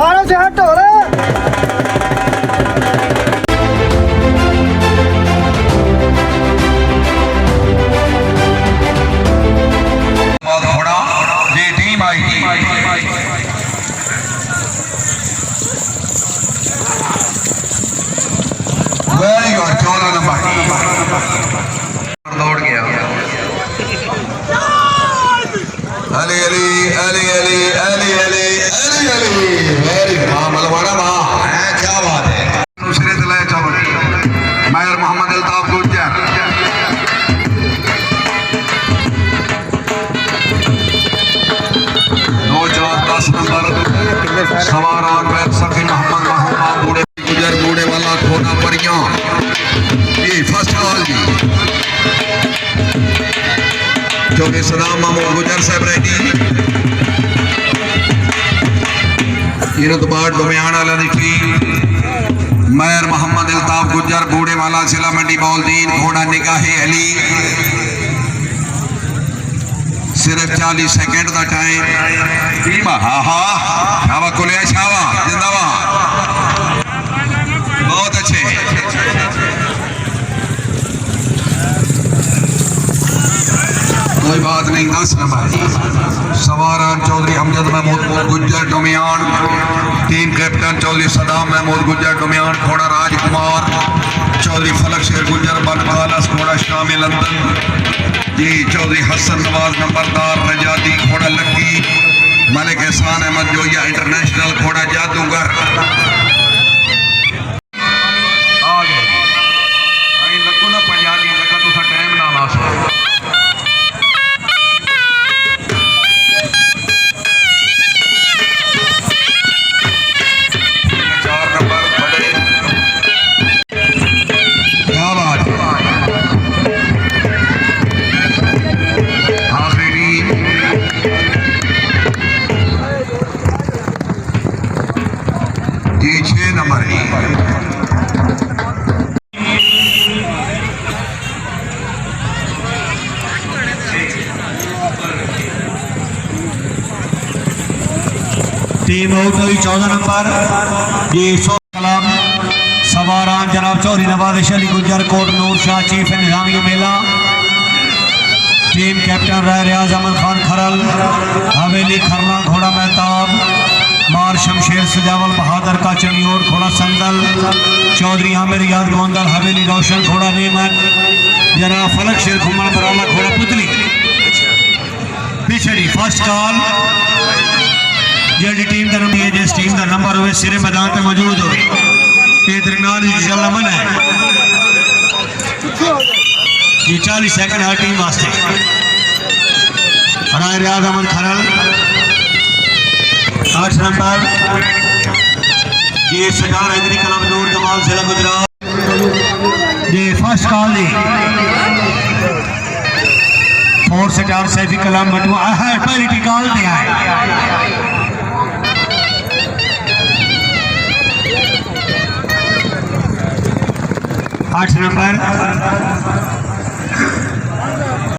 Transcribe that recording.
मारो से हटो रे। घोड़ा ये टीम आई थी वेरी गुड 14 नंबर दौड़ गया अली अली अली अली अली अली अली अली वेरी मलवाड़ा वाह क्या बात है दूसरे दिलाए चौधरी मायर मोहम्मद अल्ताफ गुज्जर नौजवान 10 नंबर सवारान सखी मोहम्मद महबूबा बूढ़े गुजर बूढ़े वाला खोना परिया ये फर्स्ट हॉल जी जो कि सदाम महमूद गुजर साहब रेडी इरतबार दरमियान वाला निकली मायर मोहम्मद अल्ताफ गुजर बूढ़े वाला जिला मंडी बौलदीन घोड़ा निगाहे अली सिर्फ 40 सेकंड का टाइम हाँ हाँ शावा कुलिया शावा जिंदाबाद बहुत अच्छे कोई बात नहीं 10 number सवारान Chaudhary हमजद Mahmood Gujjar डोमियान team captain Chaudhary Saddam Mahmood Gujjar डोमियान घोड़ा राजकुमार चौधरी फलक शेर गुज्जर बनकालस घोड़ा शामिल लंदन जी चौधरी हसन नवाज नंबरदार रजादी घोड़ा लक्की मलिक एहसान अहमद जोया इंटरनेशनल घोड़ा जादूगर टीम आउट हुई 14 नंबर ये कलाम सवारान जनाब चौधरी नवाज अली गुजर कोट नूर शाह चीफ निजामी मेला टीम कैप्टन राय रियाज अहमद खान खरल हवेली खरना घोड़ा महताब मार शमशेर सजावल बहादुर का चनियोर घोड़ा संदल चौधरी आमिर याद गोंदल हवेली रोशन घोड़ा नेमन जनाब फलक शेर घुमन बराला घोड़ा पुतली पिछड़ी फर्स्ट कॉल जी टीम का नंबर जिस टीम का नंबर हुए सिरे मैदान में मौजूद हो ये दरमियान मन है ये 40 सेकंड हर टीम वास्ते राय रियाज अहमद खरल 8 नंबर ये सजार हैदरी कलम नूर जमाल जिला गुजरात ये फर्स्ट कॉल दी 4 स्टार सैफी कलाम मटुआ है पहली टिकाल दिया है 8 नंबर